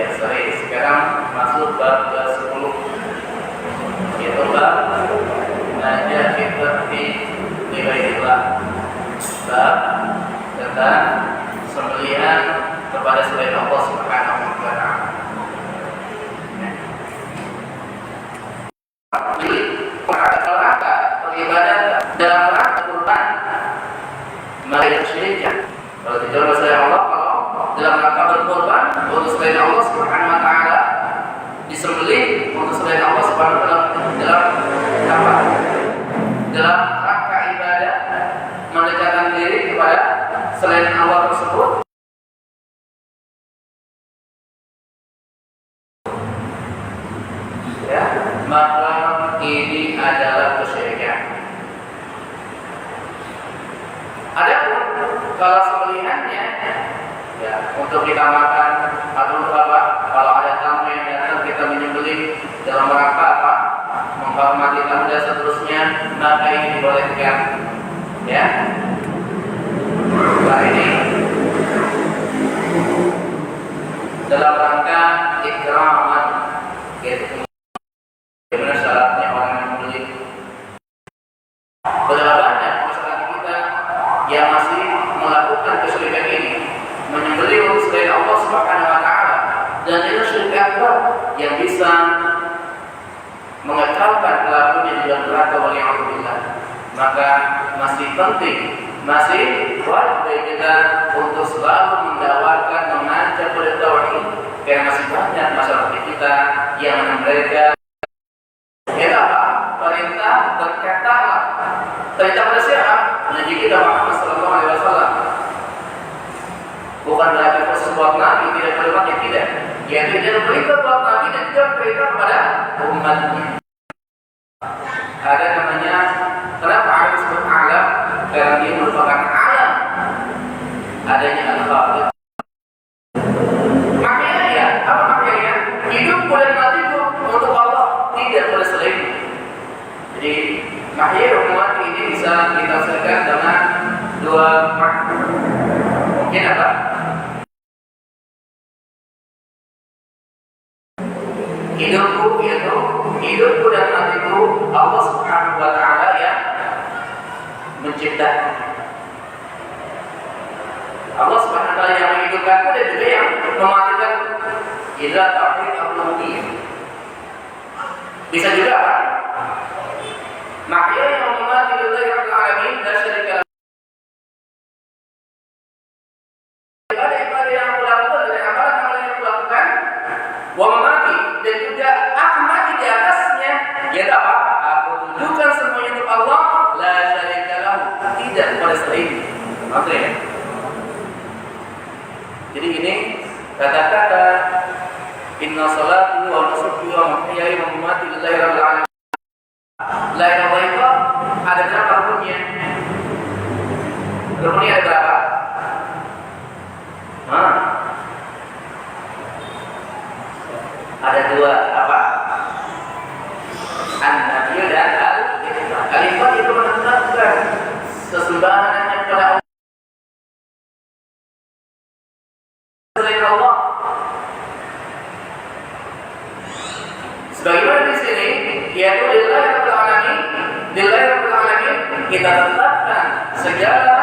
Ya, sorry. Sekarang masuk bab ke-10. Yaitu bab Najah fi Ghairillah. Bab tentang sembelihan kepada selain Allah Subhanahu wa taala. Beribadah dalam rangka kurban, maka syiriknya. Kalau tidak bersama Allah, kalau dalam rangka berkorban untuk selain Allah Subhanahu wa taala, disembelih untuk selain Allah Subhanahu wa taala dalam apa? Dalam rangka ibadah, mendekatkan diri kepada selain Allah tersebut. Ya, maka ini adalah kesyirikan. Adapun kalau sembelihannya ya untuk kita makan atau untuk apa? Kalau ada tamu yang datang kita menyembelih dalam rangka apa? Menghormati tamu dan seterusnya, maka ini dibolehkan. Ya. Nah ini dalam rangka ikraman, gitu. Bagaimana syaratnya orang yang membeli? Berapa banyak masyarakat kita yang masih melakukan kesyirikan ini, menyembelih untuk selain Allah Subhanahu wa taala, dan itu syirik akbar yang bisa mengekalkan pelakunya di dalam neraka waliyadzubillah. Maka masih penting, masih wajib bagi kita untuk selalu mendakwakan, mengajak pada tauhid, karena masih banyak masyarakat kita yang mereka perintah berkatalah. Perintah pada siapa? Nabi kita Muhammad sallallahu alaihi wasallam. Bukan berarti khusus buat Nabi, tidak berarti tidak. Yaitu dia perintah buat Nabi dan juga perintah kepada umatnya. Ada namanya, kenapa ada disebut alam? Karena dia merupakan alam adanya al-Khaliq. Makanya ya, apa makanya? Hidup boleh mati itu untuk Allah, tidak boleh selain. Jadi mahya mati ini bisa ditafsirkan dengan dua makna. Mungkin apa? Hidupku dan matiku Allah Subhanahu wa taala yang menciptakan. Allah Subhanahu wa taala yang menghidupkanku dan juga yang mematikan. Ila tauhid al-uluhiyyah. Bisa juga apa? Mahya yang memati lillahi rabbil alamin la syarika lahu. Ibadah yang aku lakukan dan amalan-amalan yang aku lakukan, wa memati dan juga aku mati di atasnya. Ya apa? Aku tunjukkan semuanya untuk Allah, la syarika lahu, tidak pada selain. Maksudnya. Jadi ini kata-kata inna salati wa nusuki wa mahyaya wa mamati lillahi rabbil alamin. La ilaha illallah ada berapa rukunnya? Rukunnya ada berapa? Ada dua, apa? An-Nabi dan Al-Ifat. Al-Ifat itu menetapkan sesembahan hanya kepada Allah selain Allah. Sebagaimana di sini, yaitu lillahi rabbil alamin, kita tetapkan segala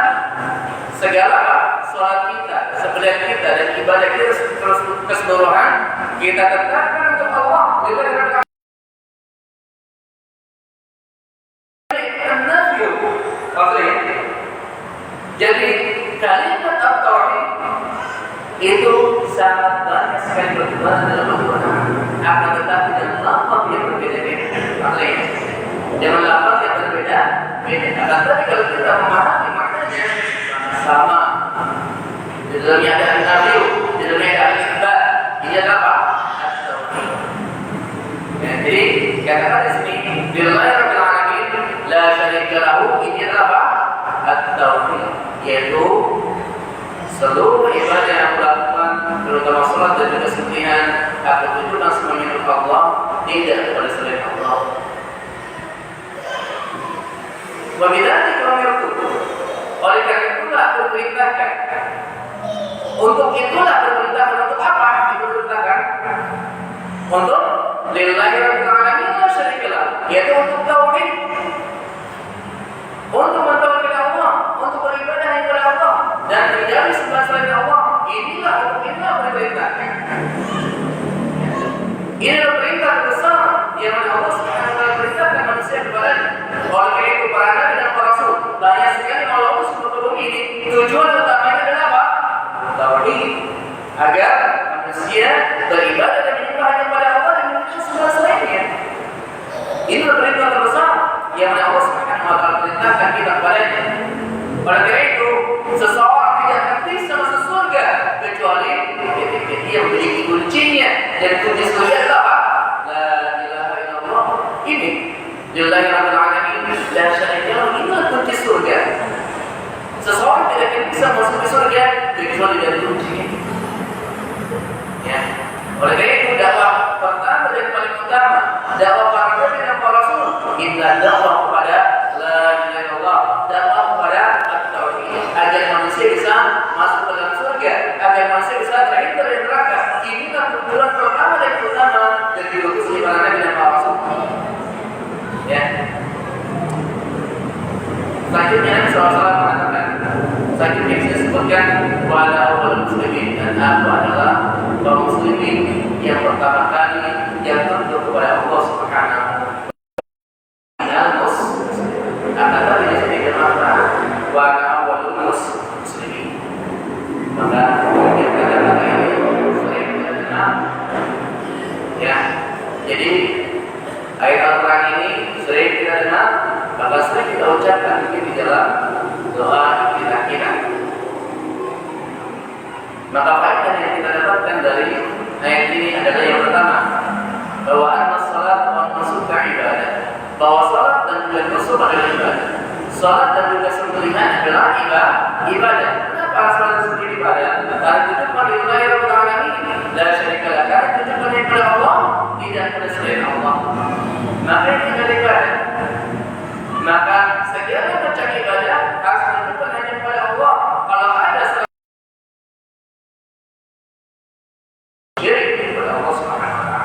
salat kita, sembelihan kita dan ibadah kita terus keseluruhan kita tetapkan untuk Allah. Lillahi rabbil alamin. Jadi kalimat at-tauhid itu sangat banyak sekali berhubungan dalam Al-Quran. Akan tetapi dengan lafaz yang berbeda-beda. Maknanya dengan lafaz yang berbeda-beda. Akan tetapi kalau kita memahami maknanya sama. Di dalamnya ada al-nabi, di dalamnya ada al-ikhbar. Ini adalah apa? At-tauhid. Ya, jadi kata-kata di sini lillahi rabbil alamin la syarika lahu, ini adalah apa? At-tauhid, yaitu seluruh ibadah yang melakukan, terutama salat dan juga sembelihan, aku tunjukkan semuanya untuk Allah, tidak kepada selain Allah. Wabidzalika umirtu, oleh karena itulah aku perintahkan. Untuk itulah berperintahkan untuk apa? Diperintahkan Untuk lillahi rabbil alamin la syarikalah, yaitu untuk tauhid, untuk mentauhidkan Allah, untuk beribadah kepada Allah dan menjauhi sembah selain Allah. Inilah perintah. Inilah perintah besar yang Allah Subhanahu wa taala perintahkan manusia kepadanya. Oleh karena itu para nabi dan para rasul banyak sekali Allah sebut bumi ini tujuan utamanya adalah apa? Tauhid, agar manusia beribadah dan menyembah hanya kepada Allah dan menjauhi sembah selainnya. Inilah perintah terbesar yang Allah Subhanahu wa taala perintahkan kita kepadanya. Oleh karena itu seseorang tidak akan bisa masuk surga kecuali dia memiliki kuncinya, dan kunci surga adalah apa? La ilaha illallah. Ini lillahi rabbil alamin la syarikalah, inilah kunci surga. Seseorang tidak akan bisa masuk ke surga kecuali dari kuncinya. Ya. Oleh karena itu dakwah pertama dan paling utama, dakwah para nabi dan para rasul, inilah dakwah kepada la ilaha illallah, dakwah kepada at-tauhid, agar manusia bisa masuk ke dalam surga, agar manusia bisa terhindar dari neraka. Inilah tujuan pertama dan utama yang diutus oleh para nabi dan para rasul. Ya. Selanjutnya Nabi SAW mengatakan, selanjutnya saya sebutkan wala awal muslimin, dan aku adalah kaum muslimin yang pertama kali yang tunduk kepada Allah Subhanahu akan tadi disebutkan apa? Wala awal muslimin. Maka yang kata-kata ini sering kita dengar. Ya, jadi ayat Al-Quran ini sering kita dengar, maka sering kita ucapkan di dalam doa kita. Maka faedah yang kita dapatkan dari ayat ini adalah yang pertama, bahwa as-salat wa nusuk ibadah, bahwa salat dan juga nusuk adalah ibadah. Salat dan juga sembelihan adalah ibadah. Kenapa salat dan sembelihan ibadah? Karena tujuan lillahi rabbil alamin la syarikalah, karena tujuan kepada Allah, tidak pada selain Allah. Maka ini adalah ibadah. Maka segala macam ibadah harus ditujukan hanya kepada Allah. Kalau ada syirik kepada Allah Subhanahu wa taala.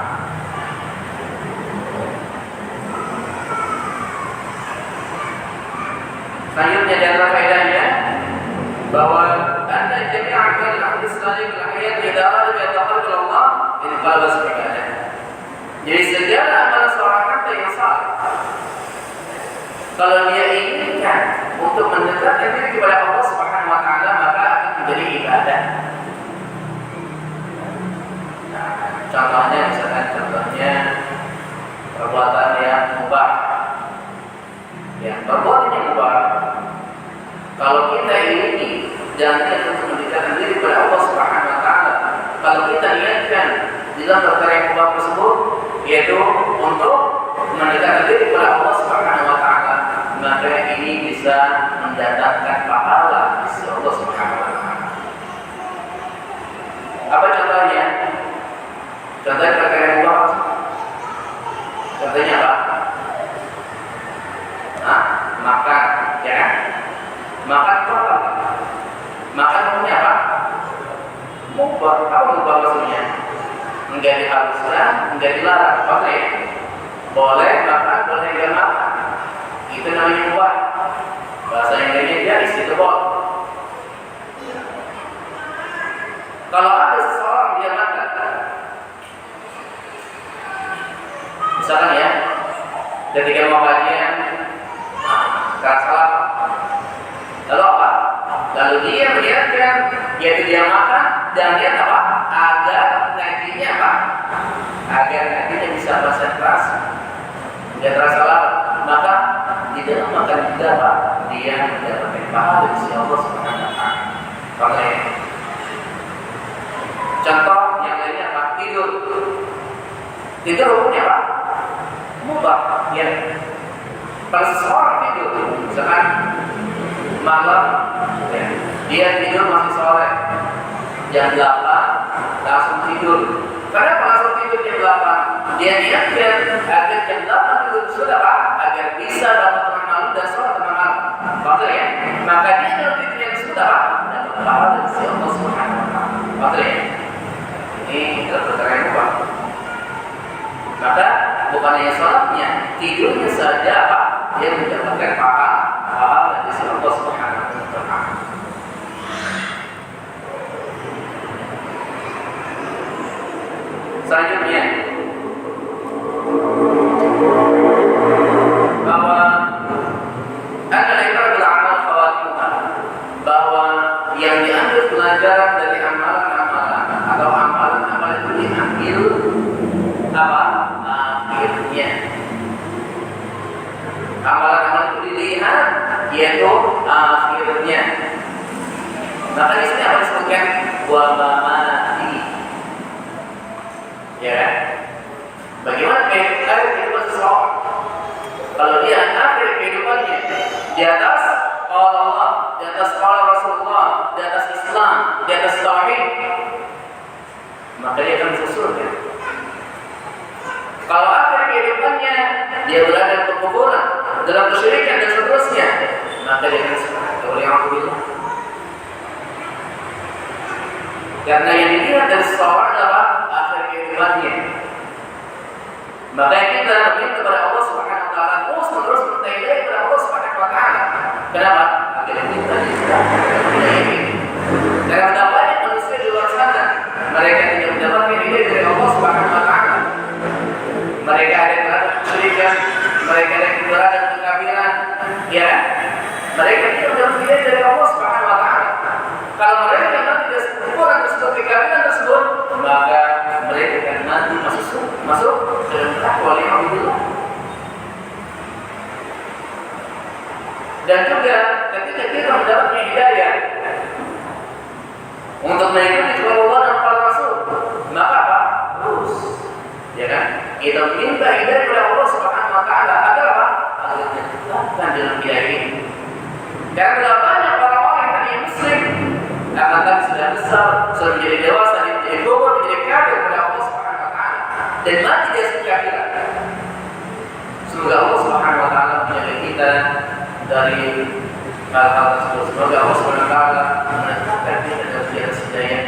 Selanjutnya di antara faedahnya bahwa anda jami'an al-ahli salih al-hayat idza arada yataqarrab ila Allah in qalba ibadah. Jadi segala amalan seorang hamba yang saleh, kalau dia inginkan untuk mendekatkan diri kepada Allah Subhanahu wa taala, maka akan menjadi ibadah. Nah, contohnya perbuatan yang mubah. Ya, perbuatan yang mubah. Kalau kita ingin jangan untuk mendekatkan diri kepada Allah Subhanahu wa taala, kalau kita niatkan di dalam perkara yang mubah tersebut, yaitu untuk mendekatkan diri kepada Allah Subhanahu wa taala, maka ini bisa mendatangkan pahala di sisi Allah Subhanahu wa taala. Apa contohnya? Contohnya perkara yang mubah. Contohnya apa? Makan, ya kan? Makan itu apa? Makan hukumnya apa? Mubah. Apa mubah maksudnya? Enggak diharuskan, enggak dilarang. Oke. Boleh makan, boleh enggak makan. Itu namanya mubah. Bahasa Inggrisnya jais, itu boleh. Kalau ada seseorang dia makan, misalkan ya, ketika mau kajian, gak salah. Lalu apa? Lalu dia melihatkan, yaitu dia makan dan dia apa? Agar ngajinya apa? Agar ngajinya bisa konsentrasi. Dia terasa lapar, maka di dalam makan juga apa? Dia mendapatkan pahala dari sisi Allah Subhanahu wa taala. Contoh yang lainnya apa? Tidur. Tidur hukumnya apa? Mubah. Ya. Kalau seseorang tidur, misalkan malam, ya, dia tidur masih sore, jam 8 langsung tidur. Kenapa langsung tidur jam 8? Dia niatkan agar jam 8 tidur sudah Pak, agar bisa bangun tengah malam dan sholat tengah malam. Maksudnya ya, maka dia dalam tidur yang sudah Pak, dapat pahala dari sisi Allah Subhanahu wa taala. Maksudnya ini adalah perkara yang mubah. Bukan hanya sholatnya, tidurnya saja apa? Dia mendapatkan pahala dari Allah Subhanahu wa Ta'ala. Selanjutnya, bahwa ada ibarat bil amal khawatimuha, bahwa yang diambil pelajaran dari amalan-amalan atau amalan-amalan itu diambil apa? Akhirnya. Amalan-amalan itu dilihat yaitu akhirnya. Maka di sini apa disebutkan? Wa mamati. Ya kan? Bagaimana kehidupan seseorang? Kalau dia akhir kehidupannya di atas qala Allah, di atas qala Rasulullah, di atas Islam, di atas tauhid, maka dia akan masuk surga. Kalau akhir kehidupannya dia berada dalam kekufuran, dalam kesyirikan dan seterusnya, maka dia akan masuk neraka. Karena yang dilihat dari seseorang adalah akhir kehidupannya. Maka kita meminta kepada Allah Subhanahu wa Ta'ala terus bertanya kepada Allah Subhanahu wa Ta'ala. Kenapa? Agar kita ini. Karena ada banyak manusia di luar sana, mereka tidak mendapatkan hidayah dari Allah Subhanahu wa Ta'ala. Mereka ada yang berada kesyirikan, mereka ada yang berada kekafiran, ya. Mereka tidak mendapatkan hidayah dari Allah Subhanahu wa Ta'ala. Kalau mereka nanti tidak sempurna tersebut kekafiran tersebut, maka mereka akan nanti masuk ke neraka oleh Allah. Dan juga ketika kita mendapatkan hidayah untuk mengikuti kepada Allah dan para Rasul, maka apa? Terus, ya kan? Kita minta hidayah kepada Allah Subhanahu wa Ta'ala agar apa? Agar kita tetapkan dalam hidayah ini. Karena banyak orang-orang yang tadi Muslim, akan tapi sudah besar, sudah menjadi dewasa, menjadi gugur, menjadi kafir kepada Allah Subhanahu wa Ta'ala, dan mati dia sebagai kafir. Semoga Allah Subhanahu wa Ta'ala menjaga kita dari hal-hal tersebut. Semoga Allah Subhanahu wa Ta'ala menetapkan kita dalam jalan hidayah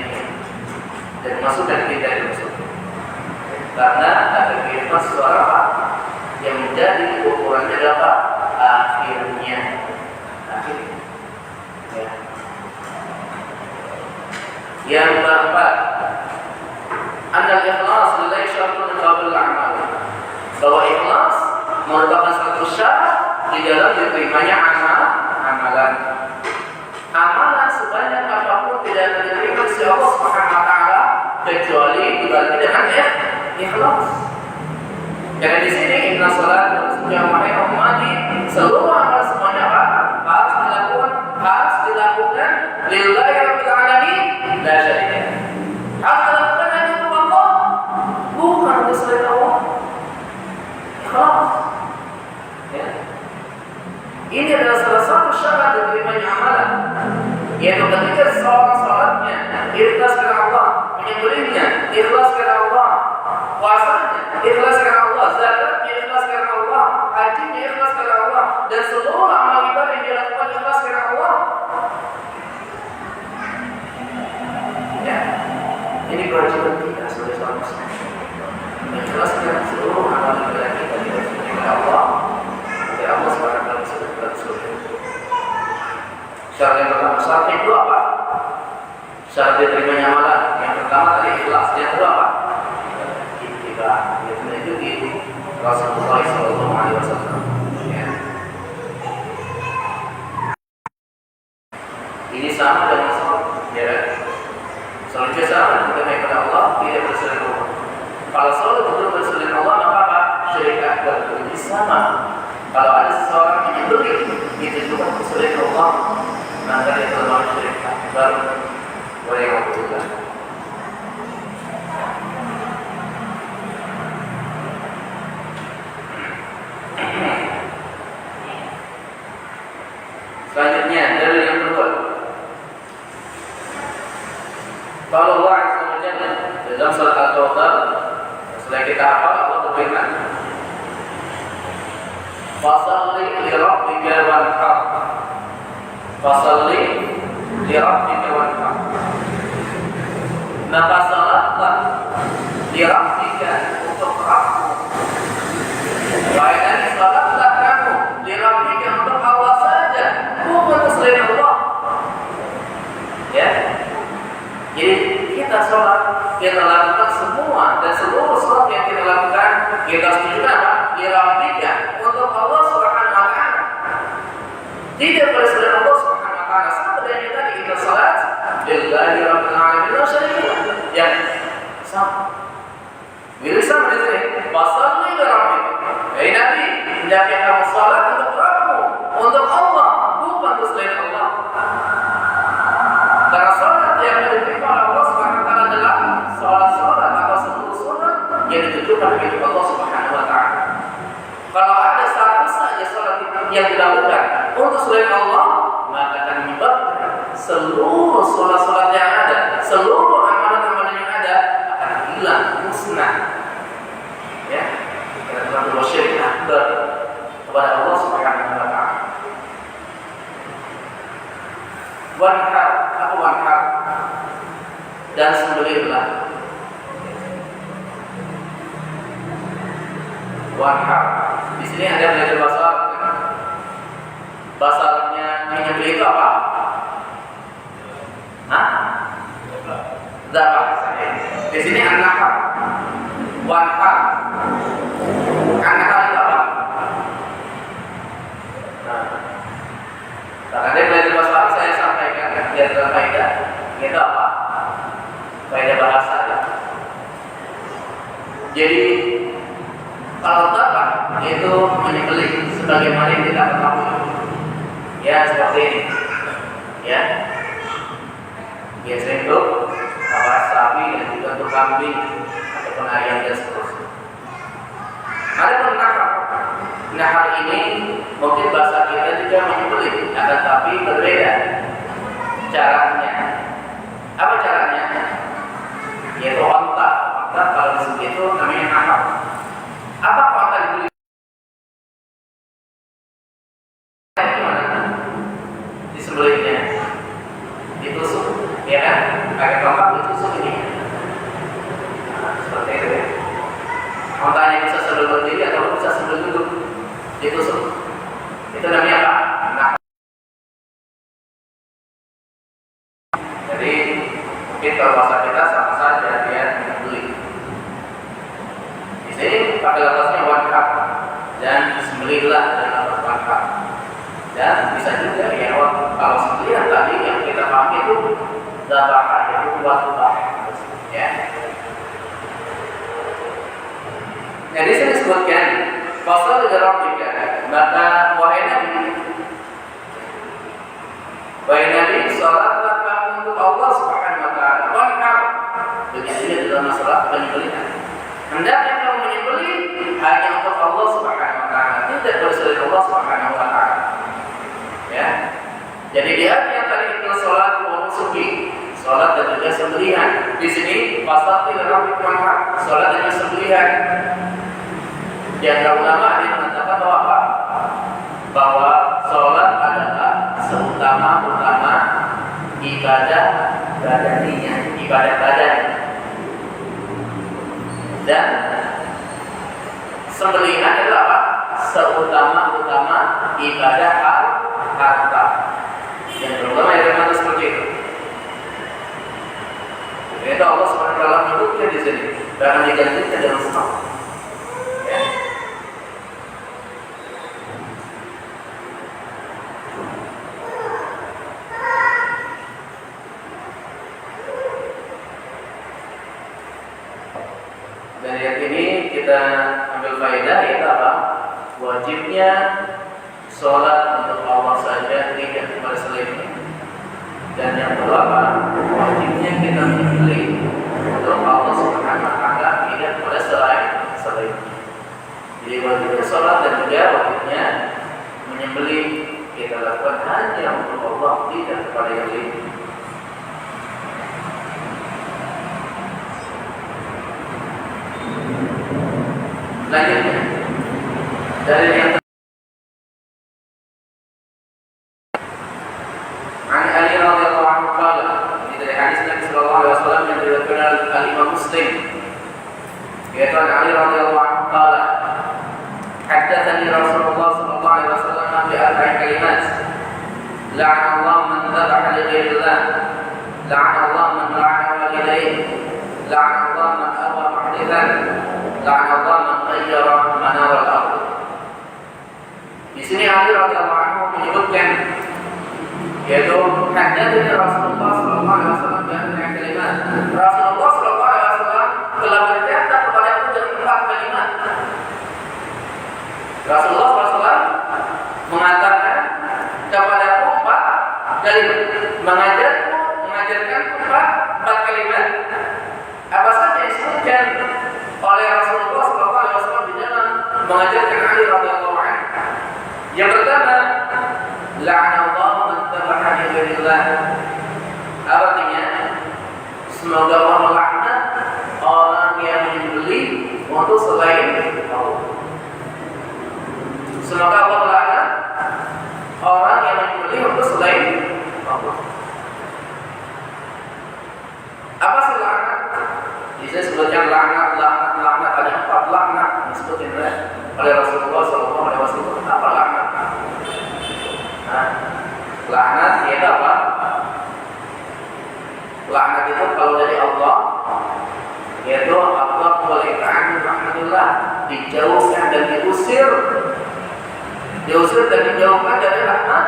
dan masukkan kita dalam surga. Karena akhir kehidupan seseorang apa? Yang menjadi ukurannya adalah akhirnya. Akhirnya. Ya. Yang keempat, al-ikhlas lillahi syartun min qabl al-a'mal. Bahwa ikhlas merupakan satu syarat di dalam diterimanya amalan. Amalan sebanyak apapun tidak akan diterima oleh Allah Subhanahu wa Ta'ala kecuali dibarengi dengan ikhlas. Karena di sini inna salat wa nusuki wa mahya wa mamati, seluruh amal semuanya harus dilakukan lillahi rabbil alamin, la syarika lahu. Harus dilakukan hanya untuk Allah, bukan untuk selain Allah. Ikhlas. Ya. Ini adalah salah satu syarat diterimanya amalan, yaitu ketika seseorang salatnya ikhlas karena Allah, menyembelihnya ikhlas karena Allah, puasanya ikhlas karena Allah, zakatnya ikhlas karena Allah, hajinya ikhlas karena Allah, dan seluruh amal ibadah yang dilakukan ikhlas karena Allah. Ya, ini kewajiban kita sebagai seorang Muslim, mengikhlaskan seluruh amal ibadah kita kepada Allah, agar Allah SWT bisa bersurga. Syarat yang pertama, syarat yang kedua apa? Syarat diterimanya amalan. Yang pertama tadi ikhlas, yang kedua apa? Ittiba, yaitu mengikuti Rasulullah SAW. Ya. Ini sama dengan sholat, ya. Sholatnya sama dengan kepada Allah, tidak bersekutu Allah. Kalau sholat betul bersekutu Allah, maka apa? Syirik akbar. Ini sama. Kalau ada seseorang yang menyembelih itu juga bersekutu Allah, maka dia telah melakukan syirik akbar. Waliyahulillah. Selanjutnya dalil yang kedua. Kalau Allah Azza wa Jalla dalam surat Al-Kautsar, setelah kita hafal Allah berfirman, "Fashalli li rabbika wanhar." Fashalli li rabbika wanhar. Maka salatlah li rabbika untuk Rabbmu kita sholat, kita lakukan semua dan seluruh sholat yang kita lakukan kita harus tujukan apa? Lirabbika, untuk Allah Subhanahu wa taala. Tidak pada selain Allah Subhanahu wa taala. Sama dengan tadi kita sholat lillahi rabbil alamin la syarika lah. Yang sama. Bila sama di sini, fasalli li rabbika. Hei Nabi, hendaknya kamu sholat untuk Rabbmu, untuk Allah, bukan untuk selain Allah. Karena sholat yang diterima oleh Allah Subhanahu wa taala adalah sholat atau seluruh sholat yang ditujukan kepada Allah Subhanahu wa taala. Kalau ada satu saja sholat yang dilakukan untuk selain Allah, maka akan menyebabkan seluruh sholat-sholat yang ada, seluruh amalan-amalan yang ada akan hilang, musnah. Ya, kita telah bersyirik akbar kepada Allah Subhanahu wa taala. Wanhar, apa wanhar? Dan sembelihlah. Wanhar. Di sini ada belajar bahasa Arab. Bahasa Arabnya menyembelih itu apa? Hah? Zabah. Di sini an-nahar. Wanhar. An-nahar itu apa? Karena dia belajar bahasa Arab, saya sampaikan biar dalam faedah itu apa? Faedah bahasa ya. Jadi kalau zabah itu menyembelih sebagaimana yang kita ketahui. Ya seperti ini. Ya. Biasanya untuk apa? Sapi dan juga untuk kambing ataupun ayam dan seterusnya. Ada pun nahar. Nahar ini mungkin bahasa kita juga menyembelih, akan tapi berbeda caranya. Apa caranya? Yaitu onta. Onta kalau disebut itu namanya nahar. Apa onta dibeli? Gimana? Disembelihnya, ditusuk, ya kan? Pakai tongkat ditusuk ini. Nah, seperti itu. Ya. Ontanya bisa sambil berdiri atau bisa sambil duduk, ditusuk. Itu namanya apa? Nah. Jadi kita bahasa kita sama saja dia beli. Di sini pakai lafaznya wanhar dan sembelihlah dan lafaz wanhar. Dan bisa juga ya kalau sembelihan tadi yang kita pakai itu zabah itu buat ya. Nah, di sini disebutkan fasal li rabbika, maka wahai Nabi salatlah kamu untuk Allah Subhanahu wa taala. Wanhar. Jadi ini adalah masalah penyembelihan. Hendaknya kamu menyembelih hanya untuk Allah Subhanahu wa taala, tidak berselain Allah Subhanahu wa taala. Ya. Jadi dia yang tadi itu salat wa nusuki, salat dan juga sembelihan. Di sini fasal li rabbika wanhar, salat dan sembelihan. Yang ulama ada mengatakan bahwa apa? Bahwa sholat adalah seutama-utama ibadah badaninya, ibadah badan. Dan sembelihan adalah apa? Seutama-utama ibadah harta. Yang terutama yang bermakna seperti itu. Itu Allah SWT menyebutkan di sini. Karena digantikan dengan sholat. Dan ayat ini kita ambil faedah yaitu apa? Wajibnya sholat untuk Allah saja, tidak kepada selainnya. Dan yang kedua apa? Wajibnya kita menyembelih untuk Allah Subhanahu wa taala, tidak kepada selainnya. Jadi wajibnya sholat dan juga wajibnya menyembelih kita lakukan hanya untuk Allah, tidak kepada yang lain. Selanjutnya dari yang Ali radhiyallahu anhu qala, ini dari hadis Nabi sallallahu alaihi wasallam yang diriwayatkan oleh Imam Muslim, yaitu Ali radhiyallahu anhu qala, haddatsani Rasulullah sallallahu alaihi wasallam bi arba'i kalimat, la'ana Allah man dhabaha li ghairillah, la'ana Allah man la'ana والديه لعن الله من أوى محدثا لعن الله من غير منار الأرض. Di sini Ali radhiyallahu anhu menyebutkan yaitu haddatsana Rasulullah sallallahu alaihi wasallam dengan kalimat Rasulullah sallallahu alaihi wasallam telah berkata kepadaku dengan 4 kalimat. Rasulullah SAW mengatakan kepadaku 4 kalimat, mengajarkan 4 kalimat. Apa saja yang disebutkan oleh Rasulullah SAW di dalam mengajarkan Ali radhiyallahu anhu? Yang pertama, la'anallahu man tabaha li ghairillah. Artinya, semoga Allah melaknat orang yang menyembelih untuk selain Allah. Semoga Allah melaknat orang yang menyembelih untuk selain Allah. Apa sih laknat? Bisa sebutkan laknat ada 4 laknat disebutkan oleh Rasulullah SAW. Apa laknat? Laknat itu apa? Laknat itu kalau dari Allah, yaitu Allah walaikaan rahmatullah, dijauhkan dan diusir dan dijauhkan dari rahmat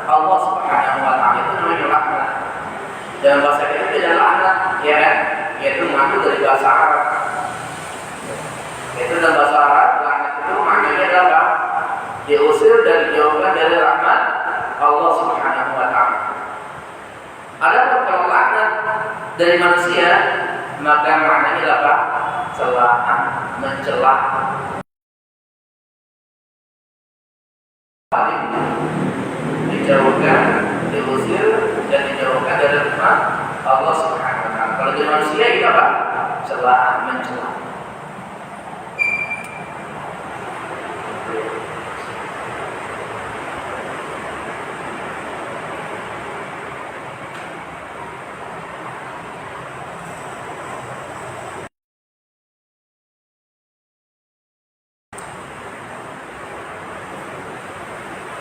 Allah Subhanahu wa taala. Itu namanya laknat. Dalam bahasa kita tidak laknat, ya kan? Yaitu mengambil dari bahasa Arab. Itu dalam bahasa Arab, laknat itu maknanya adalah diusir dan dijauhkan dari rahmat Allah Subhanahu wa taala. Adapun kalau laknat dari manusia, maka maknanya adalah celaan, mencela. Dijauhkan, diusir dan dijauhkan dari rahmat Allah Subhanahu wa taala. Kalau di manusia itu apa? Celaan, mencela.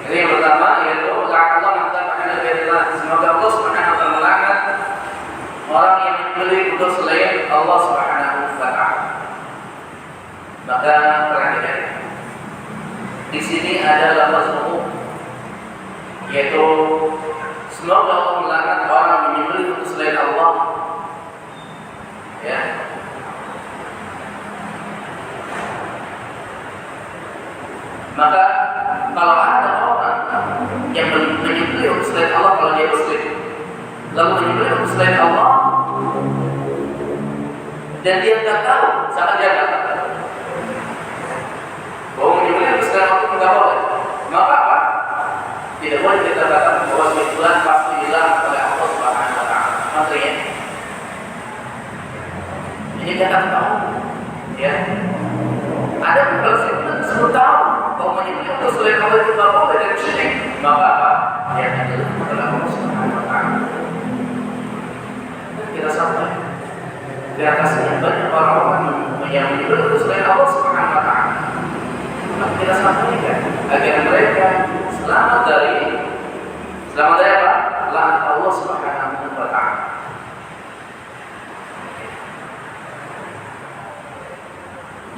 Ini yang pertama yaitu la'anallahu man tabaha li ghairillah. Semoga Allah Subhanahu wa taala melaknat orang yang menyembelih untuk selain Allah Subhanahu wa taala. Maka perhatikan. Di sini ada lafaz umum yaitu semoga Allah melaknat orang yang menyembelih untuk selain Allah. Ya. Maka kalau ada orang yang menyembelih untuk selain Allah, kalau dia muslim lalu menyembelih untuk selain Allah dan dia tidak tahu, sangat dia tidak tahu bahwa menyembelih untuk selain Allah itu tidak boleh, maka apa? Tidak boleh kita katakan bahwa sebulan pasti hilang oleh Allah Subhanahu wa taala. Maksudnya ini kita tahu, ya. Ada kalau sebulan tersebut tahu bahwa menyembelih untuk selain Allah itu tidak boleh dan syirik, maka apa? Dia adalah kepada Allah Subhanahu wa taala. Kita sampai di atasnya banyak orang-orang yang menyembelih untuk selain Allah Subhanahu wa taala. Maka kita sampaikan agar mereka selamat dari apa? Laknat Allah Subhanahu wa taala.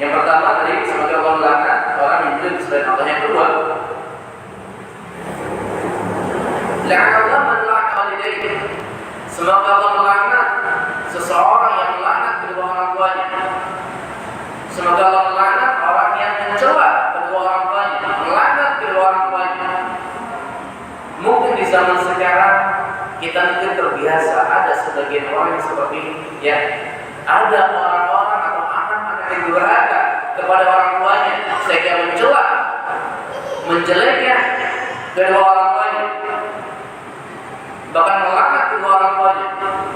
Yang pertama tadi semoga Allah melaknat orang yang menyembelih selain Allah. Yang kedua, la'anallahu man la'ana walidayhi. Semoga Allah melaknat seseorang yang melaknat kedua orang tuanya. Semoga Allah melaknat orang yang mencela kedua orang tuanya, melaknat kedua orang tuanya. Mungkin di zaman sekarang kita mungkin terbiasa ada sebagian orang yang seperti ini, ya. Ada orang-orang atau anak-anak yang durhaka kepada orang tuanya sehingga mencela, menjeleknya kedua orang tuanya, bahkan melaknat kedua orang tuanya.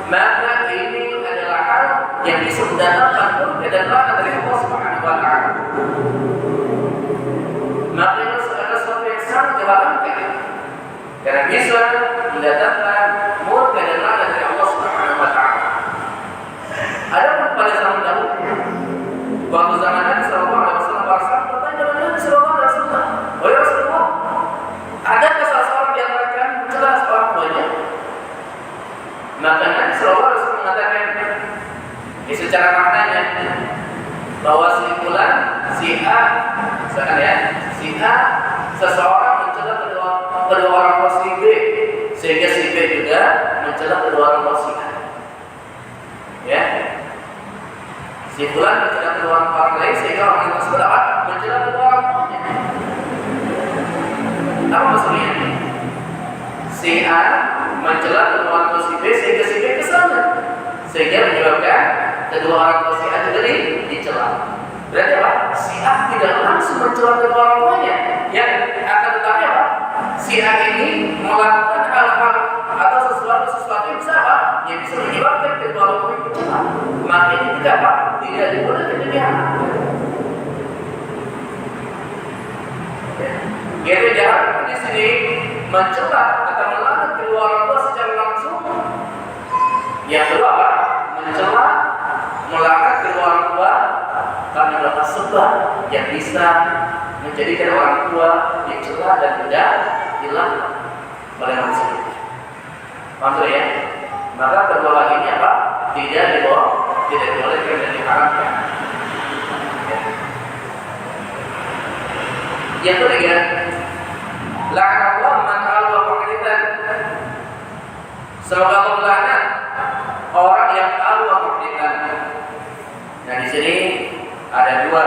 Maka ini adalah hal yang bisa mendatangkan murka dan laknat dari Allah Subhanahu wa taala. Maka itu adalah sesuatu yang sangat diharamkan karena bisa mendatangkan murka dan laknat dari Allah Subhanahu wa taala. Adapun pada zaman dahulu, waktu zaman Nabi sallallahu alaihi wasallam, para sahabat bertanya kepada Nabi sallallahu alaihi wasallam, "Wahai Rasulullah, adakah salah seorang di antara kami mencela seorang tuanya?" Maka Nabi sallallahu alaihi wasallam mengatakan secara maknanya bahwa si fulan, si A, misalkan ya, si A seseorang mencela kedua orang tua si B, sehingga si B juga mencela kedua orang tua si A. Ya, si fulan mencela kedua orang lain sehingga orang tersebut dapat mencela kedua orang tuanya. Apa maksudnya? Si A mencela kedua orang tua si B sehingga si B kesal, sehingga menyebabkan kedua orang tua si A juga dicela. Berarti apa? Si A tidak langsung mencela kedua orang tuanya, ya, akan tetapi apa? Si A ini melakukan hal-hal atau sesuatu yang bisa apa? Yang bisa menyebabkan kedua orang tuanya dicela. Maka ini tidak apa? Tidak dibolehkan demikian. Yaitu jangan di sini mencela atau melaknat kedua orang tua secara langsung. Yang kedua apa? Mencela, melaknat kedua orang tua karena adalah sebab yang bisa menjadikan orang tua dicela dan tidak dilaknat oleh manusia. Maksudnya ya? Maka kedua hal ini apa? Tidak dibolehkan dan diharamkan. Yang ketiga, la'anallahu man alwa muhditsan. Semoga Allah melaknat orang yang alwa muhditsan. Nah di sini ada dua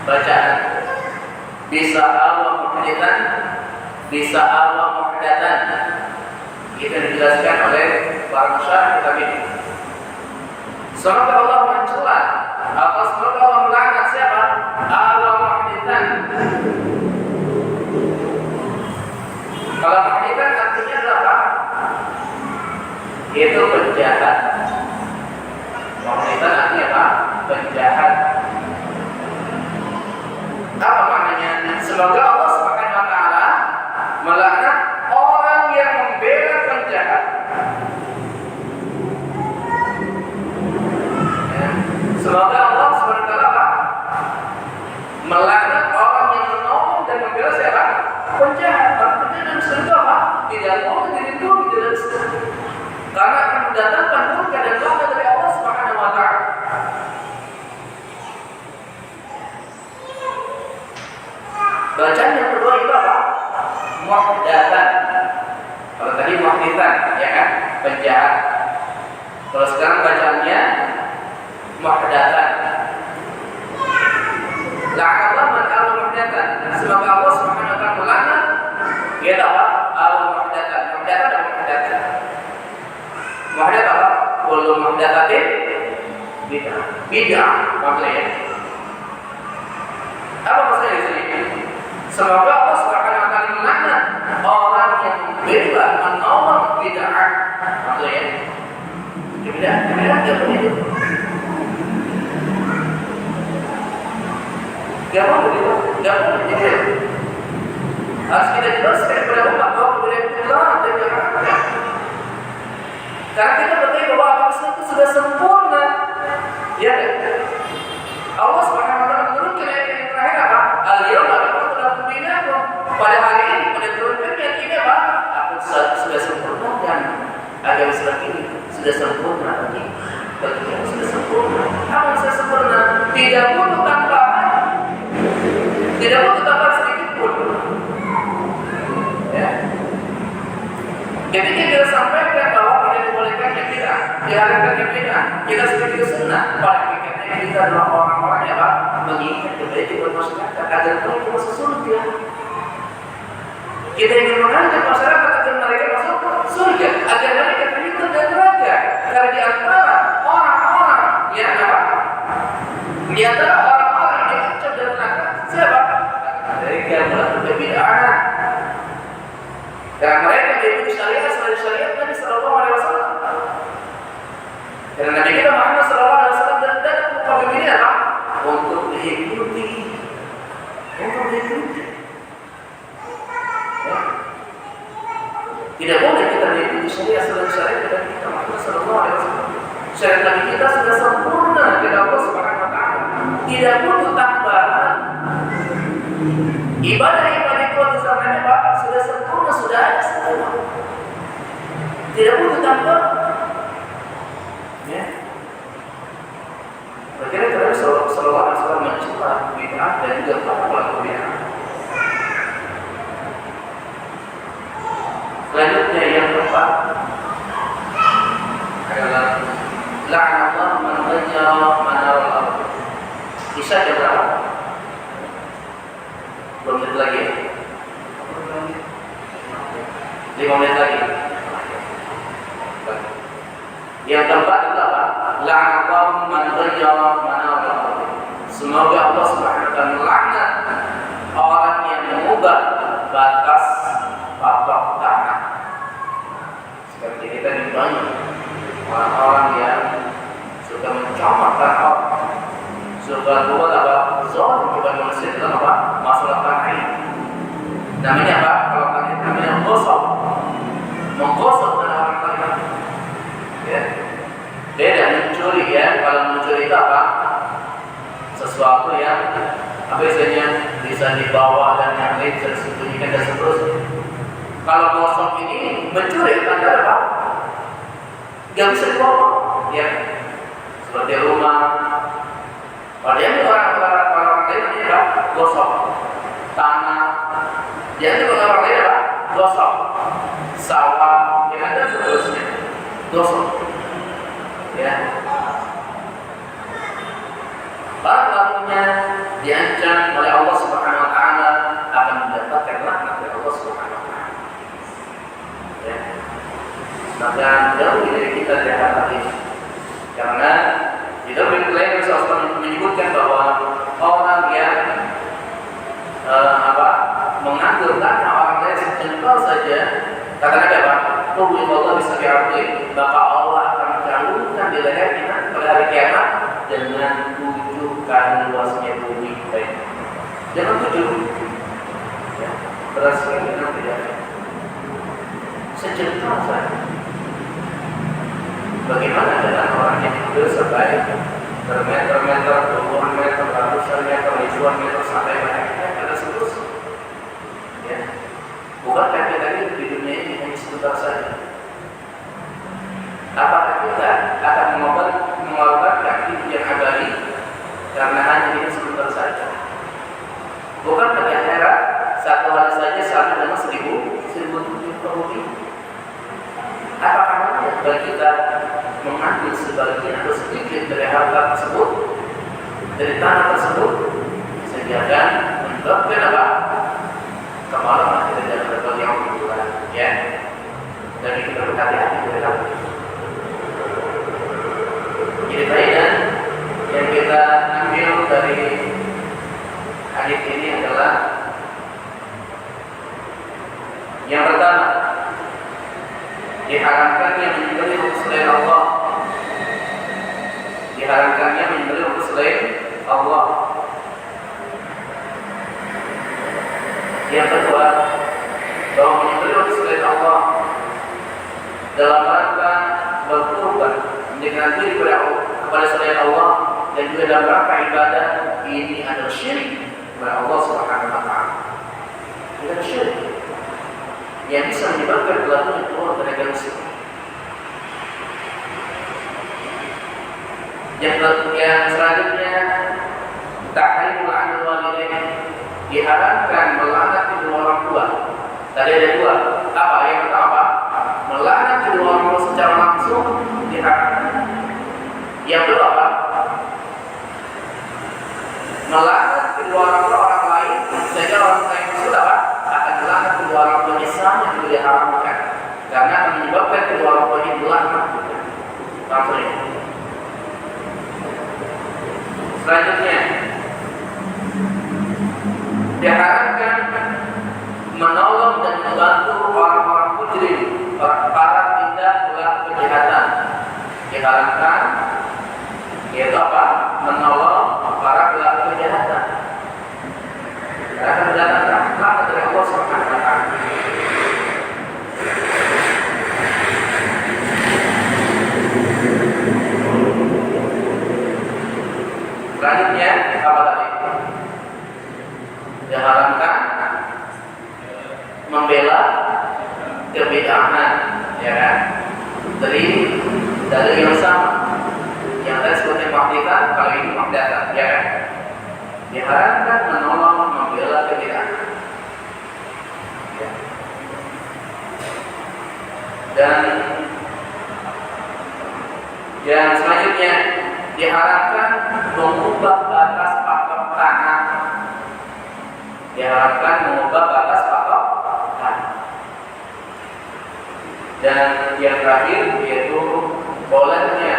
bacaan. Bisa alwa muhditsan, bisa alwa muhdatan. Itu dijelaskan oleh para masyarakat kitab ini. Semoga Allah mencela atau semoga Allah melaknat siapa? Alwa muhditsan. Kalau muhditsan artinya adalah apa? Itu penjahat. Muhditsan artinya apa? Penjahat. Apa maknanya? Semoga Allah Subhanahu wa taala melaknat orang yang membela penjahat. Semoga Allah Subhanahu wa taala melaknat orang yang menolong dan membela siapa? Penjahat. Artinya dalam surga apa? Tidak boleh dilindungi di dalam surga. Karena akan mendatangkan murka dan laknat dari Allah Subhanahu wa taala. Bacaan yang kedua itu apa? Muhdatan. Kalau tadi muhditsan, ya kan? Penjahat. Kalau sekarang bacaannya muhdatan. La'anallahu man alwa muhdatan. Semoga Allah Subhanahu wa taala melaknat dia apa? Alwa muhdatan. Muhdatan dan muhdatan. Muhdath apa? Kullu muhdatsatin bid'ah. Bid'ah maksudnya. Apa maksudnya di sini? Semoga Allah Subhanahu wa taala melaknat orang yang membela menolong bid'ah. Maksudnya bid'ah apa itu? Gak boleh. Harus kita jelaskan kepada umat bahwa kebudayaan itu dilarang dan diharamkan. Karena kita berkata bahwa agama Islam itu sudah sempurna. Ya kan? Allah Subhanahu wa taala menurunkan ayat yang terakhir apa? Al-yawma akmaltu lakum dinakum. Pada hari ini, pada turunkan ayat ini apa? Aku sudah sempurnakan agama Islam ini. Sudah sempurna bagi yang sudah sempurna. Apa yang sudah sempurna? Tidak butuh tambahan. Tidak butuh tambahan sedikit pun. Ya. Jadi kita sampaikan bahwa tidak dibolehkan yang bid'ah, diharamkan yang bid'ah, kita sebagai sunnah. Pada hakikatnya kita adalah orang-orang yang mengingat kebaikan buat masyarakat agar mereka masuk surga. Kita ingin mengajak masyarakat agar mereka masuk surga, agar mereka terhindar dari neraka. Karena di antara orang-orang yang di antara orang-orang yang diancam dari neraka siapa? Mereka melakukan kebid'ahan. Dan mereka mengikuti syariat selain syariat Nabi Sallallahu Alaihi Wasallam. Dan Nabi kita Muhammad Sallallahu Alaihi Wasallam dan kaum ini apa? Untuk diikuti. Ya. Tidak boleh kita mengikuti syariat selain syariat Nabi kita Muhammad Sallallahu Alaihi Wasallam. Syariat Nabi kita sudah sempurna dari Allah Subhanahu Wa Taala. Tidak butuh tambahan. Ibadah itu zaman Pak sudah sempurna, sudah ada semua. Tidak butuh tanpa. Ya. Akhirnya Rasulullah SAW mencela bid'ah dan juga para pelaku bid'ah. Selanjutnya yang keempat adalah la'anallah man ghayyara manar al-ardh. Kisah yang berapa? Belum menit lagi. 5 menit lagi. Yang keempat adalah apa? La'anallahu man ghayyara manar al-ardh. Semoga Allah Subhanahu wa taala melaknat orang yang mengubah batas patok tanah. Seperti kita di banyak orang-orang yang suka mencomot tanah orang, suka buat apa? Zalim kepada manusia dalam apa? Masalah tanah ini. Namanya apa? Kalau tanah itu namanya menggosok tanah orang lain. Ya. Beda mencuri ya. Kalau mencuri itu apa? Sesuatu yang apa istilahnya bisa dibawa dan yang lain bisa disembunyikan dan seterusnya. Kalau gosok ini mencuri tanda apa? Gak bisa dibawa, ya. Seperti rumah. Padahal orang lain namanya apa? Gosok. Tanah. Jadi orang lain apa? Gosok. Sawah, yang ada seterusnya. Gosok. Ya. Para pelakunya diancam oleh Allah Subhanahu wa taala akan mendapatkan laknat dari Allah Subhanahu wa taala. Ya. Maka jauh dari kita dari hal ini. Karena di dalam riwayat Rasulullah menyebutkan bahwa orang yang mengambil tanah orang lain sejengkal saja, kata Nabi apa? Tubuh Allah bisa diambil, maka Allah akan menjauhkan di lehernya pada hari kiamat dengan 7 kali luasnya bumi. Baik. Jangan 7. Ya, berasal dengan tidak. Sejengkal saja. Bagaimana dengan orang yang sampai bermeter-meter, puluhan meter, ratusan meter, ribuan meter sampai banyaknya pada seterusnya. Ya. Bukankah kita ini di dunia ini hanya sebentar saja? Apakah kita akan mengorbankan hidup yang abadi karena hanya ini sebentar saja? Bukankah di akhirat satu hari saja sama dengan 1000 bumi? Apakah layak bagi kita mengambil sebagian atau sedikit dari harta tersebut, dari tanah tersebut, sehingga akan menyebabkan apa? Kemalaman kita dalam berbagai hal, ya. Dan kita berhati-hati dari hal ini. Jadi faedah yang kita ambil dari hadis ini adalah yang pertama, diharamkannya menyembelih selain Allah. Diharamkannya menyembelih selain Allah. Yang kedua, bahwa menyembelih selain Allah dalam rangka berkorban mendekatkan diri kepada selain Allah dan juga dalam rangka ibadah ini adalah syirik kepada Allah Subhanahu wa taala. Ini adalah syirik yang bisa menyebabkan pelakunya keluar dari agama Islam. Yang selanjutnya, tahrimul 'anil walidain, diharamkan melaknat kedua orang tua. Tadi ada 2. Apa? Yang pertama, melaknat kedua orang tua secara langsung diharamkan. Yang kedua apa? Melaknat kedua orang tua orang lain, sehingga orang lain tersebut apa? Akan melaknat kedua orang tuanya sama yang tidak diharamkan, karena akan menyebabkan kedua orang tuanya melaknat juga. Maksudnya. Selanjutnya, diharamkan menolong dan membantu orang-orang mujrim, para tindak pelaku kejahatan. Diharamkan, yaitu apa? Menolong para pelaku kejahatan. Akan mendatangkan rahmat dari Allah Subhanahu wa taala. Selanjutnya apa tadi? Diharamkan membela kebid'ahan, ya kan? dari yang sama. Yang tadi sebutnya makdikan, kalau ini makdatan, ya kan? Diharapkan menolong, membela kebidanan. Ya. Dan yang selanjutnya diharapkan mengubah batas patok tanah. Diharapkan mengubah batas patok tanah. Dan yang terakhir yaitu bolehnya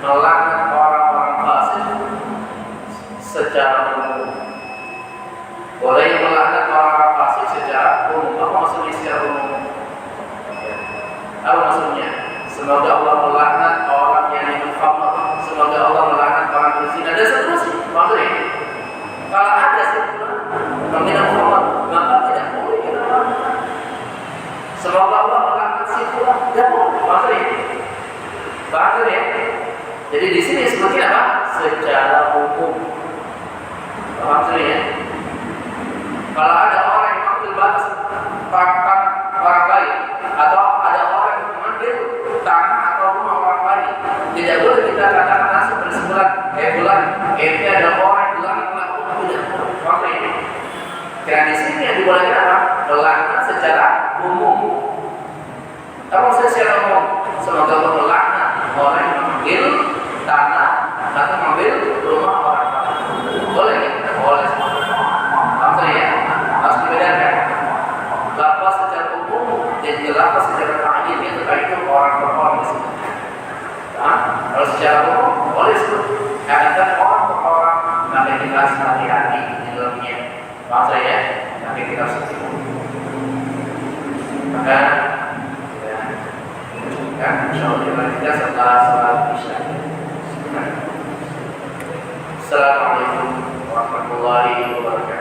melaknat orang-orang fasik secara umum. Boleh melaknat orang-orang fasik secara umum. Apa maksudnya secara umum? Ya. Apa maksudnya? Semoga Allah melaknat orang yang minum khamr, semoga Allah melaknat orang berzina dan seterusnya. Maksudnya, kalau ada seorang minum khamr, maka tidak boleh kita laknat. Semoga Allah melaknat si fulan, tidak boleh. Maksudnya, jadi di sini sebutnya apa? Secara umum. Maksudnya, kalau ada orang yang mengambil batas orang lain, atau ada orang yang mengambil tanah atau rumah orang lain, tidak boleh kita katakan langsung bersebelah, bulan, ini ada orang yang melaknat, tidak. Maksudnya, karena di sini yang dibolehkan apa? Melaknat secara umum. Apa maksudnya secara umum? Semoga Allah melaknat orang yang mengambil tanah atau mengambil rumah orang lain. Boleh ya? Boleh. Maksudnya harus dibedakan. Lafaz secara umum dan juga lafaz secara ta'yin yang terkait itu orang per orang disebutkan. Kalau secara umum boleh disebut. Karena orang per orang maka kita harus hati-hati di dalamnya. Maksudnya nanti kita harus hati-hati. Maka insyaallah kita setelah salat Isya. Assalamualaikum warahmatullahi wabarakatuh.